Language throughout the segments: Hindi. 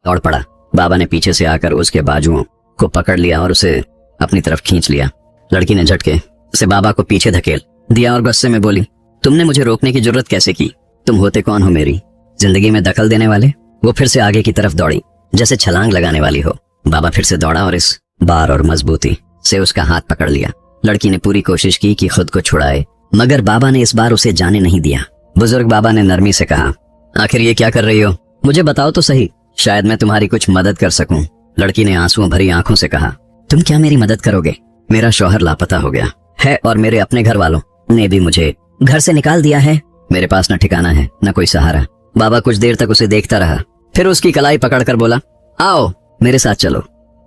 दौड़ पड़ा। बाबा ने पीछे से आकर उसके बाजुओं को पकड़ लिया और उसे अपनी तरफ खींच लिया। लड़की ने झटके से बाबा को पीछे धकेल दिया और गुस्से में बोली, तुमने मुझे रोकने की जरूरत कैसे की? तुम होते कौन हो मेरी जिंदगी में दखल देने वाले? वो फिर से आगे की तरफ दौड़ी जैसे छलांग लगाने वाली हो। बाबा फिर से दौड़ा और इस बार और मजबूती से उसका हाथ पकड़ लिया। लड़की ने पूरी कोशिश की कि खुद को छुड़ाए, मगर बाबा ने इस बार उसे जाने नहीं दिया। बुजुर्ग बाबा ने नरमी से कहा, आखिर ये क्या कर रही हो? मुझे बताओ तो सही, शायद मैं तुम्हारी कुछ मदद कर सकूं। लड़की ने आंसुओं भरी आंखों से कहा, तुम क्या मेरी मदद करोगे? मेरा शौहर लापता हो गया है और मेरे अपने घर वालों ने भी मुझे घर से निकाल दिया है। मेरे पास न ठिकाना है न कोई सहारा। बाबा कुछ देर तक उसे देखता रहा, फिर उसकी कलाई पकड़कर बोला, आओ मेरे साथ चलो।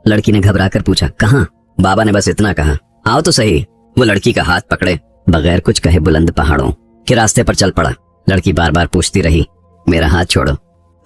लड़की ने घबराकर पूछा, कहाँ? बाबा ने बस इतना कहा, आओ तो सही। वो लड़की का हाथ पकड़े बगैर कुछ कहे बुलंद पहाड़ों के रास्ते पर चल पड़ा। लड़की बार बार पूछती रही, मेरा हाथ छोड़ो,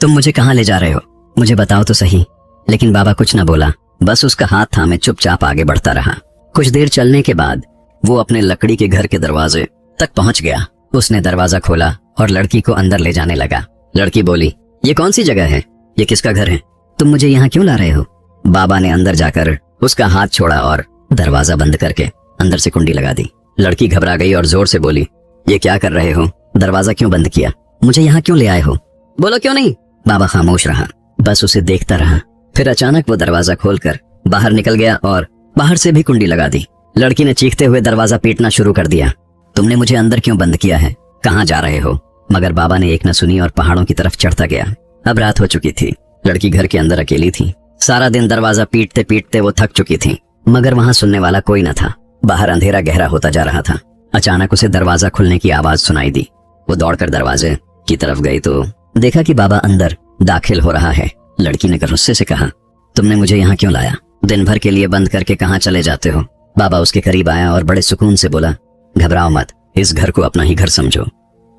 तुम मुझे कहाँ ले जा रहे हो? मुझे बताओ तो सही। लेकिन बाबा कुछ न बोला, बस उसका हाथ थामे चुपचाप आगे बढ़ता रहा। कुछ देर चलने के बाद वो अपने लकड़ी के घर के दरवाजे तक पहुंच गया। उसने दरवाजा खोला और लड़की को अंदर ले जाने लगा। लड़की बोली, ये कौन सी जगह है? ये किसका घर है? तुम मुझे यहाँ क्यों ला रहे हो? बाबा ने अंदर जाकर उसका हाथ छोड़ा और दरवाजा बंद करके अंदर से कुंडी लगा दी। लड़की घबरा गई और जोर से बोली, ये क्या कर रहे हो? दरवाजा क्यों बंद किया? मुझे यहाँ क्यों ले आए हो? बोलो क्यों नहीं? बाबा खामोश रहा, बस उसे देखता रहा। फिर अचानक वो दरवाजा खोलकर बाहर निकल गया और बाहर से भी कुंडी लगा दी। लड़की ने चीखते हुए दरवाजा पीटना शुरू कर दिया, तुमने मुझे अंदर क्यों बंद किया है? कहाँ जा रहे हो? मगर बाबा ने एक न सुनी और पहाड़ों की तरफ चढ़ता गया। अब रात हो चुकी थी। लड़की घर के अंदर अकेली थी। सारा दिन दरवाजा पीटते पीटते वो थक चुकी थी, मगर वहां सुनने वाला कोई न था। बाहर अंधेरा गहरा होता जा रहा था। अचानक उसे दरवाजा खुलने की आवाज सुनाई दी। वो दौड़कर दरवाजे की तरफ गई तो देखा कि बाबा अंदर दाखिल हो रहा है। लड़की ने गुस्से से कहा, तुमने मुझे यहाँ क्यों लाया? दिन भर के लिए बंद करके कहाँ चले जाते हो? बाबा उसके करीब आया और बड़े सुकून से बोला, घबराओ मत, इस घर को अपना ही घर समझो।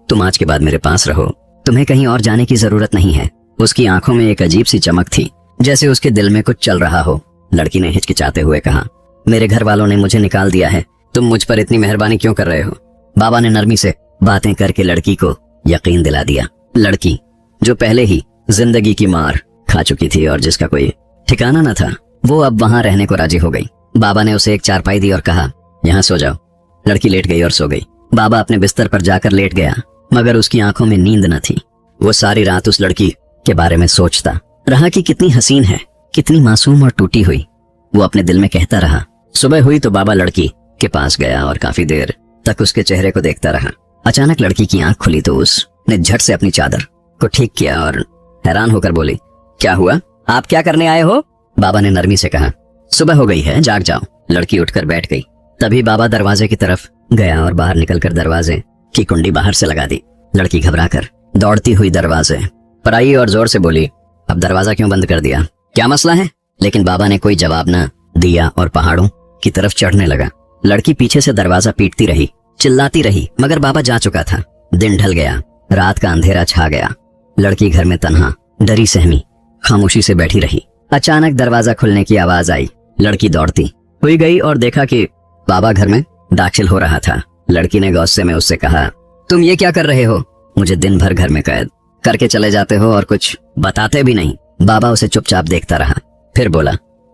तुम आज के बाद मेरे पास रहो, तुम्हें कहीं और जाने की जरूरत नहीं है। उसकी आंखों में एक अजीब सी चमक थी, जैसे उसके दिल में कुछ चल रहा हो। लड़की ने हिचकिचाते हुए कहा, मेरे घर वालों ने मुझे निकाल दिया है, तुम मुझ पर इतनी मेहरबानी क्यों कर रहे हो? बाबा ने नरमी से बातें करके लड़की को यकीन दिला दिया। लड़की जो पहले ही जिंदगी की मार खा चुकी थी और जिसका कोई ठिकाना न था, वो अब वहां रहने को राजी हो गई। बाबा ने उसे एक चारपाई दी और कहा, यहाँ सो जाओ। लड़की लेट गई और सो गई। बाबा अपने बिस्तर पर जाकर लेट गया, मगर उसकी आंखों में नींद न थी। वो सारी रात उस लड़की के बारे में सोचता रहा कि कितनी हसीन है, कितनी मासूम और टूटी हुई। वो अपने दिल में कहता रहा। सुबह हुई तो बाबा लड़की के पास गया और काफी देर तक उसके चेहरे को देखता रहा। अचानक लड़की की आंख खुली तो उसने झट से अपनी चादर को ठीक किया और हैरान होकर बोली, क्या हुआ? आप क्या करने आए हो? बाबा ने नरमी से कहा, सुबह हो गई है, जाग जाओ। लड़की उठकर बैठ गई। तभी बाबा दरवाजे की तरफ गया और बाहर निकलकर दरवाजे की कुंडी बाहर से लगा दी। लड़की घबराकर दौड़ती हुई दरवाजे पर आई और जोर से बोली, अब दरवाजा क्यों बंद कर दिया? क्या मसला है? लेकिन बाबा ने कोई जवाब न दिया और पहाड़ों की तरफ चढ़ने लगा। लड़की पीछे से दरवाजा पीटती रही, चिल्लाती रही, मगर बाबा जा चुका था। दिन ढल गया, रात का अंधेरा छा गया। लड़की घर में तन्हा, डरी सहमी, खामोशी से बैठी रही। अचानक दरवाजा खुलने की आवाज आई। लड़की दौड़ती हुई गई और देखा कि बाबा घर में दाखिल हो रहा था। लड़की ने गुस्से में उससे कहा, तुम ये क्या कर रहे हो? मुझे दिन भर घर में कैद करके चले जाते हो और कुछ बताते भी नहीं। बाबा उसे चुपचाप देखता रहा, फिर बोला,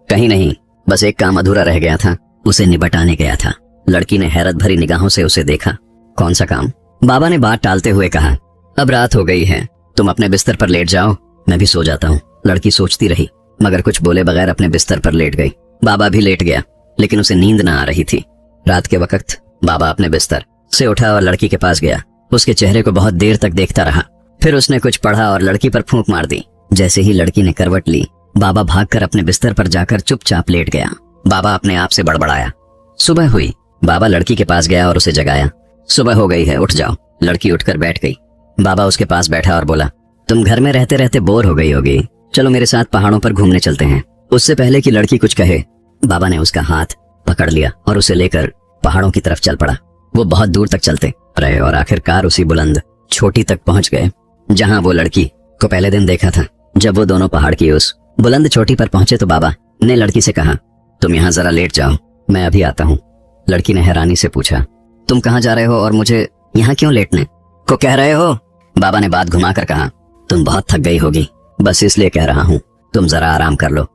कहीं नहीं, बस एक काम अधूरा रह गया था, उसे निपटाने गया था। लड़की ने हैरत भरी निगाहों से उसे देखा। कौन सा काम? बाबा ने बात टालते हुए कहा, अब रात हो गई है, तुम अपने बिस्तर पर लेट जाओ, मैं भी सो जाता हूँ। लड़की सोचती रही, मगर कुछ बोले बगैर अपने बिस्तर पर लेट गई। बाबा भी लेट गया, लेकिन उसे नींद न आ रही थी। रात के वक्त बाबा अपने बिस्तर से उठा और लड़की के पास गया। उसके चेहरे को बहुत देर तक देखता रहा। फिर उसने कुछ पढ़ा और लड़की पर फूंक मार दी। जैसे ही लड़की ने करवट ली, बाबा भागकर अपने बिस्तर पर जाकर चुपचाप लेट गया। बाबा अपने आप से बड़बड़ाया। सुबह हुई। बाबा लड़की के पास गया और उसे जगाया। सुबह हो गई है, उठ जाओ। लड़की उठकर बैठ गई। बाबा उसके पास बैठा और बोला, तुम घर में रहते रहते बोर हो गई होगी, चलो मेरे साथ पहाड़ों पर घूमने चलते हैं। उससे पहले कि लड़की कुछ कहे, बाबा ने उसका हाथ पकड़ लिया और उसे लेकर पहाड़ों की तरफ चल पड़ा। वो बहुत दूर तक चलते रहे और आखिरकार उसी बुलंद चोटी तक पहुंच गए जहां वो लड़की को पहले दिन देखा था। जब वो दोनों पहाड़ की उस बुलंद चोटी पर पहुंचे तो बाबा ने लड़की से कहा, तुम यहाँ जरा लेट जाओ, मैं अभी आता हूँ। लड़की ने हैरानी से पूछा, तुम कहाँ जा रहे हो और मुझे यहाँ क्यों लेटने को कह रहे हो? बाबा ने बात घुमाकर कहा, तुम बहुत थक गई होगी, बस इसलिए कह रहा हूँ। तुम जरा आराम कर लो,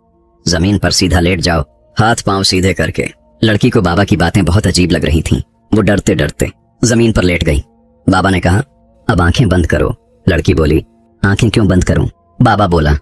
जमीन पर सीधा लेट जाओ, हाथ पांव सीधे करके। लड़की को बाबा की बातें बहुत अजीब लग रही थीं। वो डरते डरते जमीन पर लेट गई। बाबा ने कहा, अब आंखें बंद करो। लड़की बोली, आंखें क्यों बंद करूं? बाबा बोला,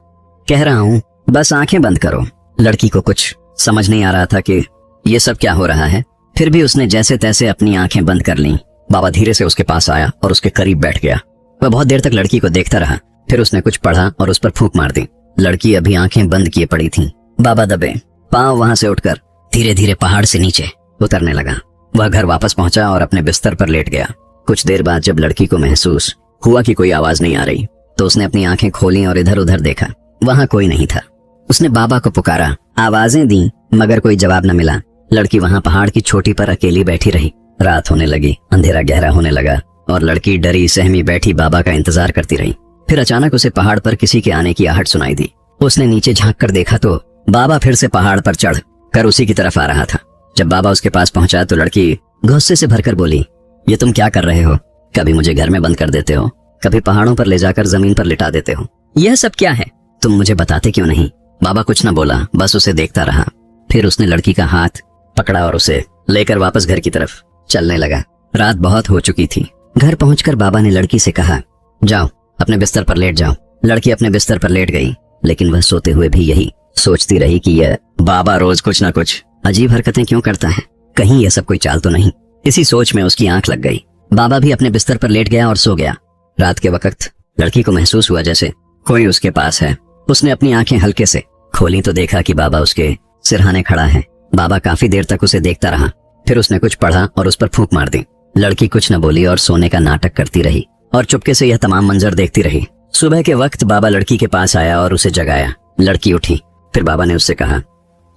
कह रहा हूं बस आंखें बंद करो। लड़की को कुछ समझ नहीं आ रहा था कि ये सब क्या हो रहा है, फिर भी उसने जैसे तैसे अपनी आंखें बंद कर लीं। बाबा धीरे से उसके पास आया और उसके करीब बैठ गया। वह बहुत देर तक लड़की को देखता रहा, फिर उसने कुछ पढ़ा और उस पर फूंक मार दी। लड़की अभी आंखें बंद किए पड़ी थी। बाबा दबे पांव वहां से उठकर धीरे धीरे पहाड़ से नीचे उतरने लगा। वह घर वापस पहुंचा और अपने बिस्तर पर लेट गया। कुछ देर बाद जब लड़की को महसूस हुआ कि कोई आवाज नहीं आ रही, तो उसने अपनी आंखें खोली और इधर उधर देखा। वहां कोई नहीं था। उसने बाबा को पुकारा, आवाजें दी, मगर कोई जवाब न मिला। लड़की वहां पहाड़ की चोटी पर अकेली बैठी रही। रात होने लगी, अंधेरा गहरा होने लगा और लड़की डरी सहमी बैठी बाबा का इंतजार करती रही। फिर अचानक उसे पहाड़ पर किसी के आने की आहट सुनाई दी। उसने नीचे झांक कर देखा तो बाबा फिर से पहाड़ पर चढ़ कर उसी की तरफ आ रहा था। जब बाबा उसके पास पहुंचा तो लड़की गुस्से से भरकर बोली, ये तुम क्या कर रहे हो? कभी मुझे घर में बंद कर देते हो, कभी पहाड़ों पर ले जाकर जमीन पर लिटा देते हो। यह सब क्या है? तुम मुझे बताते क्यों नहीं? बाबा कुछ न बोला, बस उसे देखता रहा। फिर उसने लड़की का हाथ पकड़ा और उसे लेकर वापस घर की तरफ चलने लगा। रात बहुत हो चुकी थी। घर पहुंचकर बाबा ने लड़की से कहा, जाओ अपने बिस्तर पर लेट जाओ। लड़की अपने बिस्तर पर लेट गई, लेकिन वह सोते हुए भी यही सोचती रही कि यह बाबा रोज कुछ न कुछ अजीब हरकतें क्यों करता है, कहीं यह सब कोई चाल तो नहीं। इसी सोच में उसकी आंख लग गई। बाबा भी अपने बिस्तर पर लेट गया और सो गया। रात के वक्त लड़की को महसूस हुआ जैसे कोई उसके पास है। उसने अपनी आंखें हल्के से खोली तो देखा कि बाबा उसके सिरहाने खड़ा है। बाबा काफी देर तक उसे देखता रहा, फिर उसने कुछ पढ़ा और उस पर फूंक मार दी। लड़की कुछ न बोली और सोने का नाटक करती रही और चुपके से यह तमाम मंजर देखती रही। सुबह के वक्त बाबा लड़की के पास आया और उसे जगाया। लड़की उठी। फिर बाबा ने उससे कहा,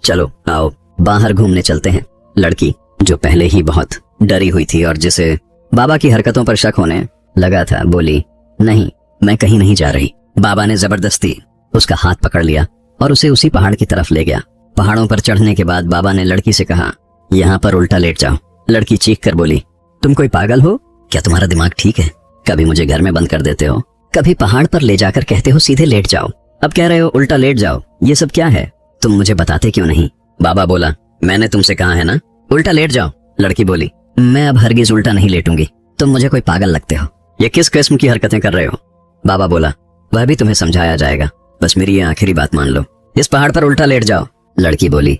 चलो आओ बाहर घूमने चलते हैं। लड़की, जो पहले ही बहुत डरी हुई थी और जिसे बाबा की हरकतों पर शक होने लगा था, बोली, नहीं मैं कहीं नहीं जा रही। बाबा ने जबरदस्ती उसका हाथ पकड़ लिया और उसे उसी पहाड़ की तरफ ले गया। पहाड़ों पर चढ़ने के बाद बाबा ने लड़की से कहा, यहाँ पर उल्टा लेट जाओ। लड़की चीख कर बोली, तुम कोई पागल हो क्या? तुम्हारा दिमाग ठीक है? कभी मुझे घर में बंद कर देते हो, कभी पहाड़ पर ले जाकर कहते हो सीधे लेट जाओ, अब कह रहे हो उल्टा लेट जाओ। ये सब क्या है? तुम मुझे बताते क्यों नहीं? बाबा बोला, मैंने तुमसे कहा है ना उल्टा लेट जाओ। लड़की बोली, मैं अब हरगिज उल्टा नहीं लेटूंगी, तुम मुझे कोई पागल लगते हो। ये किस किस्म की हरकतें कर रहे हो? बाबा बोला, वह भी तुम्हें समझाया जाएगा, बस मेरी ये आखिरी बात मान लो। इस पहाड़ पर उल्टा लेट जाओ। लड़की बोली,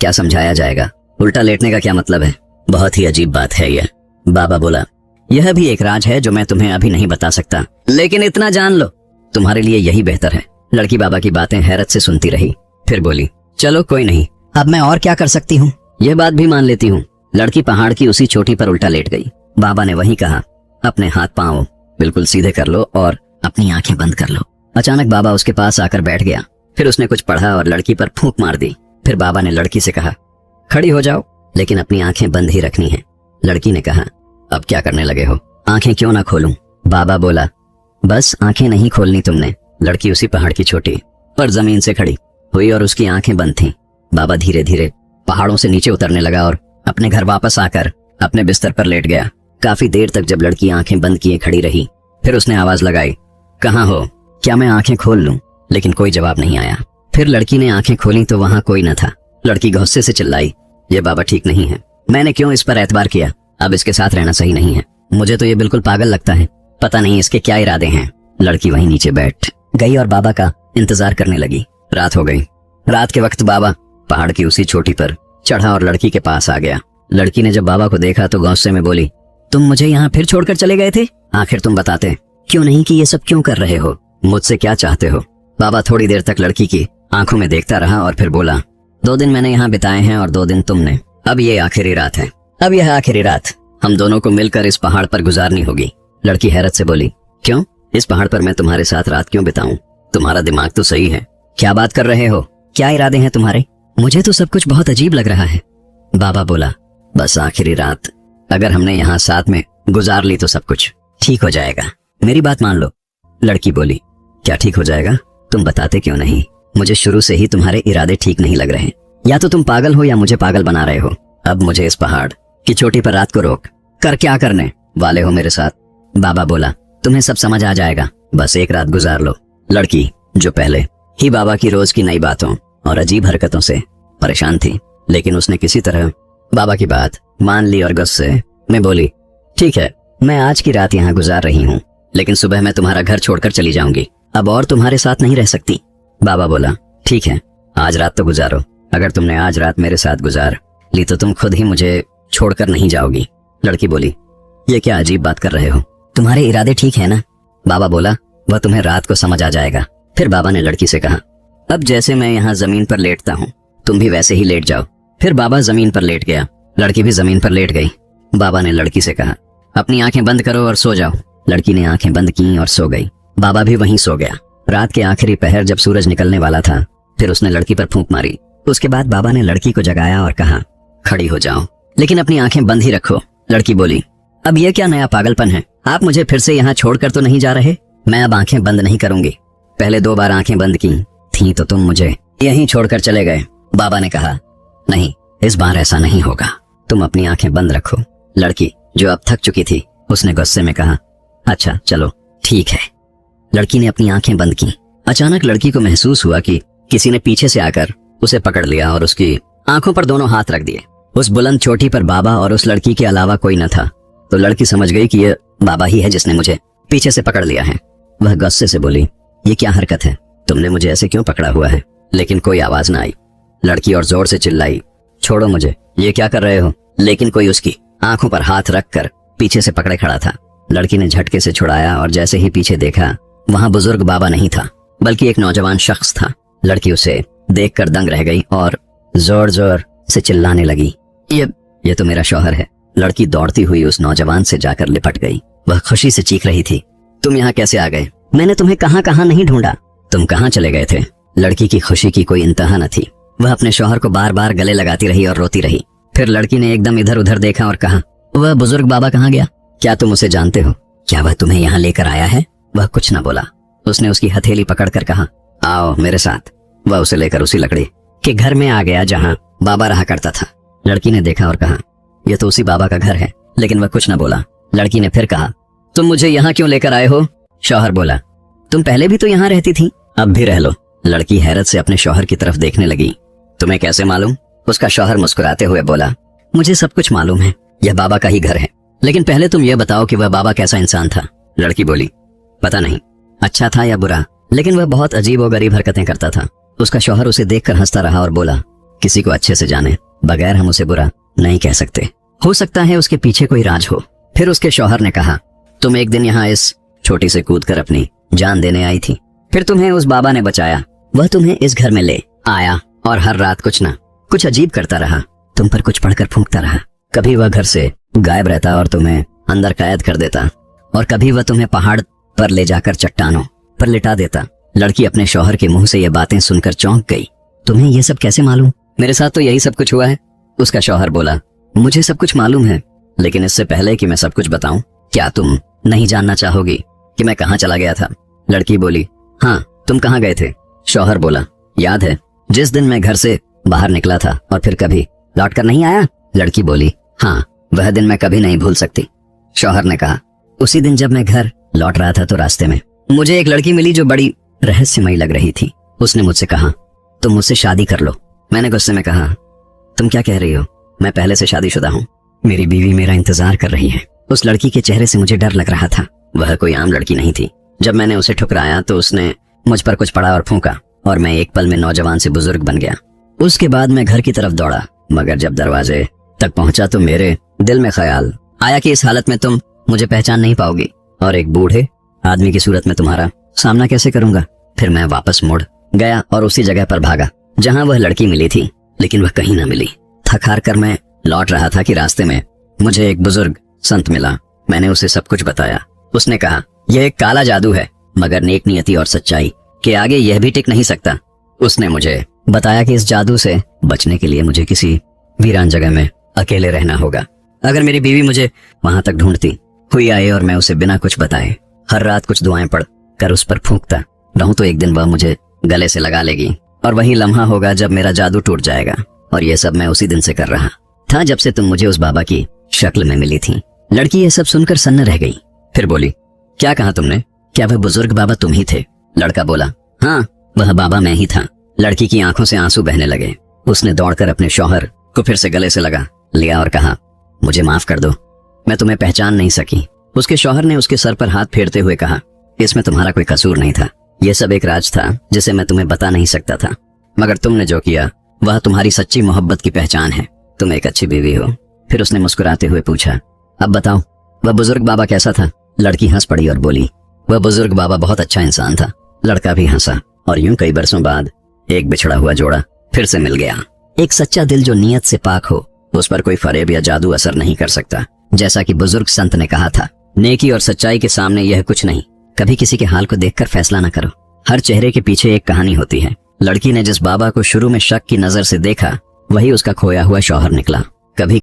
क्या समझाया जाएगा? उल्टा लेटने का क्या मतलब है? बहुत ही अजीब बात है यह। बाबा बोला, यह भी एक राज है जो मैं तुम्हें अभी नहीं बता सकता, लेकिन इतना जान लो तुम्हारे लिए यही बेहतर है। लड़की बाबा की बातें हैरत से सुनती रही, फिर बोली, चलो कोई नहीं, अब मैं और क्या कर सकती हूँ? यह बात भी मान लेती हूँ। लड़की पहाड़ की उसी चोटी पर उल्टा लेट गई। बाबा ने वही कहा, अपने हाथ पांव बिल्कुल सीधे कर लो और अपनी आंखें बंद कर लो। अचानक बाबा उसके पास आकर बैठ गया। फिर उसने कुछ पढ़ा और लड़की पर फूंक मार दी। फिर बाबा ने लड़की से कहा, खड़ी हो जाओ, लेकिन अपनी आंखें बंद ही रखनी है। लड़की ने कहा, अब क्या करने लगे हो? आंखें क्यों ना खोलूं? बाबा बोला, बस आंखें नहीं खोलनी तुमने। लड़की उसी पहाड़ की चोटी पर जमीन से खड़ी हुई और उसकी आंखें बंद थीं। बाबा धीरे धीरे पहाड़ों से नीचे उतरने लगा और अपने घर वापस आकर अपने बिस्तर पर लेट गया। काफी देर तक जब लड़की आंखें बंद किए खड़ी रही, फिर उसने आवाज लगाई, कहाँ हो? क्या मैं आंखें खोल लूं? लेकिन कोई जवाब नहीं आया। फिर लड़की ने आंखें खोली तो वहां कोई न था। लड़की गुस्से से चिल्लाई, ये बाबा ठीक नहीं है, मैंने क्यों इस पर एतबार किया? अब इसके साथ रहना सही नहीं है। मुझे तो ये बिल्कुल पागल लगता है, पता नहीं इसके क्या इरादे हैं। लड़की वहीं नीचे बैठ गई और बाबा का इंतजार करने लगी। रात हो गई। रात के वक्त बाबा पहाड़ की उसी चोटी पर चढ़ा और लड़की के पास आ गया। लड़की ने जब बाबा को देखा तो गुस्से में बोली, तुम मुझे यहाँ फिर छोड़कर चले गए थे? आखिर तुम बताते क्यों नहीं कि ये सब क्यों कर रहे हो? मुझसे क्या चाहते हो? बाबा थोड़ी देर तक लड़की की आंखों में देखता रहा और फिर बोला, 2 दिन मैंने यहाँ बिताए हैं और 2 दिन तुमने। अब ये आखिरी रात है। अब यह आखिरी रात हम दोनों को मिलकर इस पहाड़ पर गुजारनी होगी। लड़की हैरत से बोली, क्यों? इस पहाड़ पर मैं तुम्हारे साथ रात क्यों बिताऊं? तुम्हारा दिमाग तो सही है। क्या बात कर रहे हो? क्या इरादे हैं तुम्हारे? मुझे तो सब कुछ बहुत अजीब लग रहा है। बाबा बोला, बस आखिरी रात अगर हमने यहाँ साथ में गुजार ली तो सब कुछ ठीक हो जाएगा। मेरी बात मान लो। लड़की बोली, क्या ठीक हो जाएगा? तुम बताते क्यों नहीं? मुझे शुरू से ही तुम्हारे इरादे ठीक नहीं लग रहे। या तो तुम पागल हो या मुझे पागल बना रहे हो। अब मुझे इस पहाड़ की चोटी पर रात को रोक कर क्या करने वाले हो मेरे साथ? बाबा बोला, तुम्हें सब समझ आ जाएगा, बस एक रात गुजार लो। लड़की, जो पहले ही बाबा की रोज की नई बातों और अजीब हरकतों से परेशान थी, लेकिन उसने किसी तरह बाबा की बात मान ली और गुस्से में बोली, ठीक है, मैं आज की रात यहाँ गुजार रही हूँ, लेकिन सुबह मैं तुम्हारा घर छोड़कर चली जाऊंगी, अब और तुम्हारे साथ नहीं रह सकती। बाबा बोला, ठीक है, आज रात तो गुजारो, अगर तुमने आज रात मेरे साथ गुजार ली तो तुम खुद ही मुझे छोड़कर नहीं जाओगी। लड़की बोली, ये क्या अजीब बात कर रहे हो, तुम्हारे इरादे ठीक है ना? बाबा बोला, वह तुम्हें रात को समझ आ जाएगा। फिर बाबा ने लड़की से कहा, अब जैसे मैं यहाँ जमीन पर लेटता हूँ, तुम भी वैसे ही लेट जाओ। फिर बाबा जमीन पर लेट गया, लड़की भी जमीन पर लेट गई। बाबा ने लड़की से कहा, अपनी आंखें बंद करो और सो जाओ। लड़की ने आंखें बंद की और सो गई। बाबा भी वहीं सो गया। रात के आखिरी पहर जब सूरज निकलने वाला था, फिर उसने लड़की पर फूंक मारी। उसके बाद बाबा ने लड़की को जगाया और कहा, खड़ी हो जाओ, लेकिन अपनी आंखें बंद ही रखो। लड़की बोली, अब यह क्या नया पागलपन है, आप मुझे फिर से यहाँ छोड़कर तो नहीं जा रहे? मैं अब आंखें बंद नहीं करूंगी, पहले 2 बार आंखें बंद की थी तो तुम मुझे यहीं छोड़कर चले गए। बाबा ने कहा, नहीं, इस बार ऐसा नहीं होगा, तुम अपनी आंखें बंद रखो। लड़की, जो अब थक चुकी थी, उसने गुस्से में कहा, अच्छा चलो ठीक है। लड़की ने अपनी आंखें बंद की। अचानक लड़की को महसूस हुआ कि किसी ने पीछे से आकर उसे पकड़ लिया और उसकी आंखों पर दोनों हाथ रख दिए। उस बुलंद चोटी पर बाबा और उस लड़की के अलावा कोई न था, तो लड़की समझ गई कि यह बाबा ही है जिसने मुझे पीछे से पकड़ लिया है। वह गुस्से से बोली, ये क्या हरकत है, तुमने मुझे ऐसे क्यों पकड़ा हुआ है? लेकिन कोई आवाज न आई। लड़की और जोर से चिल्लाई, छोड़ो मुझे, ये क्या कर रहे हो? लेकिन कोई उसकी आंखों पर हाथ रखकर पीछे से पकड़े खड़ा था। लड़की ने झटके से छुड़ाया और जैसे ही पीछे देखा, वहां बुजुर्ग बाबा नहीं था, बल्कि एक नौजवान शख्स था। लड़की उसे देखकर दंग रह गई और जोर जोर से चिल्लाने लगी, ये तो मेरा शौहर है। लड़की दौड़ती हुई उस नौजवान से जाकर लिपट गई। वह खुशी से चीख रही थी, तुम यहाँ कैसे आ गए? मैंने तुम्हें कहाँ कहाँ नहीं ढूंढा। तुम कहाँ चले गए थे? लड़की की खुशी की कोई इंतहा न थी। वह अपने शौहर को बार बार गले लगाती रही और रोती रही। फिर लड़की ने एकदम इधर उधर देखा और कहा, वह बुजुर्ग बाबा कहाँ गया? क्या तुम उसे जानते हो? क्या वह तुम्हें यहाँ लेकर आया है? वह कुछ न बोला। उसने उसकी हथेली पकड़कर कहा, आओ मेरे साथ। वह उसे लेकर उसी लकड़ी के घर में आ गया जहाँ बाबा रहा करता था। लड़की ने देखा और कहा, यह तो उसी बाबा का घर है, लेकिन वह कुछ न बोला। लड़की ने फिर कहा, तुम मुझे यहाँ क्यों लेकर आए हो? शौहर बोला, तुम पहले भी तो यहाँ रहती थी, अब भी रह लो। लड़की हैरत से अपने शौहर की तरफ देखने लगी। तुम्हें कैसे मालूम? उसका शौहर मुस्कुराते हुए बोला, मुझे सब कुछ मालूम है, यह बाबा का ही घर है, लेकिन पहले तुम यह बताओ कि वह बाबा कैसा इंसान था। लड़की बोली, पता नहीं, अच्छा था या बुरा, लेकिन वह बहुत अजीब और गरीब हरकतें करता था। उसका शौहर उसे देखकर हंसता रहा और बोला, किसी को अच्छे से जाने बगैर हम उसे बुरा नहीं कह सकते, हो सकता है उसके पीछे कोई राज हो। फिर उसके शौहर ने कहा, तुम एक दिन यहाँ इस छोटी से कूदकर अपनी जान देने आई थी, फिर तुम्हें उस बाबा ने बचाया। वह तुम्हें इस घर में ले आया और हर रात कुछ ना कुछ अजीब करता रहा, तुम पर कुछ पढ़कर फूंकता रहा। कभी वह घर से गायब रहता और तुम्हें अंदर कैद कर देता, और कभी वह तुम्हें पहाड़ पर ले जाकर चट्टानों पर लिटा देता। लड़की अपने शौहर के मुंह से ये बातें सुनकर चौंक गई। तुम्हें ये सब कैसे मालूम? मेरे साथ तो यही सब कुछ हुआ है। उसका शौहर बोला, मुझे सब कुछ मालूम है, लेकिन इससे पहले कि मैं सब कुछ बताऊं, क्या तुम नहीं जानना चाहोगी कि मैं कहाँ चला गया था? लड़की बोली, हाँ, तुम कहाँ गए थे? शौहर बोला, याद है जिस दिन मैं घर से बाहर निकला था और फिर कभी लौट कर नहीं आया? लड़की बोली, हाँ, वह दिन मैं कभी नहीं भूल सकती। शौहर ने कहा, उसी दिन जब मैं घर लौट रहा था तो रास्ते में मुझे एक लड़की मिली जो बड़ी रहस्यमयी लग रही थी। उसने मुझसे कहा, तुम मुझसे शादी कर लो। मैंने गुस्से में कहा, तुम क्या कह रही हो? मैं पहले से शादीशुदा हूँ, मेरी बीवी मेरा इंतजार कर रही है। उस लड़की के चेहरे से मुझे डर लग रहा था। वह कोई आम लड़की नहीं थी। जब मैंने उसे ठुकराया तो उसने मुझ पर कुछ पड़ा और फूंका, और मैं एक पल में नौजवान से बुजुर्ग बन गया। उसके बाद मैं घर की तरफ दौड़ा, मगर जब दरवाजे तक पहुंचा तो मेरे दिल में ख्याल आया कि इस हालत में तुम मुझे पहचान नहीं पाओगी, और एक बूढ़े आदमी की सूरत में तुम्हारा सामना कैसे करूंगा। फिर मैं वापस मुड़ गया और उसी जगह पर भागा जहां वह लड़की मिली थी, लेकिन वह कहीं ना मिली। थक हार कर मैं लौट रहा था कि रास्ते में मुझे एक बुजुर्ग संत मिला। मैंने उसे सब कुछ बताया। उसने कहा, यह एक काला जादू है, मगर नेक नियति और सच्चाई के आगे यह भी टिक नहीं सकता। उसने मुझे बताया कि इस जादू से बचने के लिए मुझे किसी वीरान जगह में अकेले रहना होगा। अगर मेरी बीवी मुझे वहां तक ढूंढती हुई आए और मैं उसे बिना कुछ बताए हर रात कुछ दुआएं पढ़ कर उस पर फूंकता रहूं, तो एक दिन वह मुझे गले से लगा लेगी, और वही लम्हा होगा जब मेरा जादू टूट जाएगा। और यह सब मैं उसी दिन से कर रहा था जब से तुम मुझे उस बाबा की शक्ल में मिली थी। लड़की यह सब सुनकर सन्न रह गई। फिर बोली, क्या कहा तुमने? क्या वह बुजुर्ग बाबा तुम ही थे? लड़का बोला, हाँ, वह बाबा मैं ही था। लड़की की आंखों से आंसू बहने लगे। उसने दौड़कर अपने शौहर को फिर से गले से लगा लिया और कहा, मुझे माफ कर दो, मैं तुम्हें पहचान नहीं सकी। उसके शौहर ने उसके सर पर हाथ फेरते हुए कहा, इसमें तुम्हारा कोई कसूर नहीं था। यह सब एक राज था जिसे मैं तुम्हें बता नहीं सकता था, मगर तुमने जो किया वह तुम्हारी सच्ची मोहब्बत की पहचान है। तुम एक अच्छी बीवी हो। फिर उसने मुस्कुराते हुए पूछा, अब बताओ वह बुजुर्ग बाबा कैसा था? लड़की हंस पड़ी और बोली, वह बुजुर्ग बाबा बहुत अच्छा इंसान था। लड़का भी हंसा और यूं कई बरसों बाद एक बिछड़ा हुआ जोड़ा फिर से मिल गया। एक सच्चा दिल जो नीयत से पाक हो, उस पर कोई फरेब या जादू असर नहीं कर सकता। जैसा कि बुजुर्ग संत ने कहा था, नेकी और सच्चाई के सामने यह कुछ नहीं। कभी किसी के हाल को देखकर फैसला न करो। हर चेहरे के पीछे एक कहानी होती है। लड़की ने जिस बाबा को शुरू में शक की नजर से देखा, वही उसका खोया हुआ शौहर निकला। कभी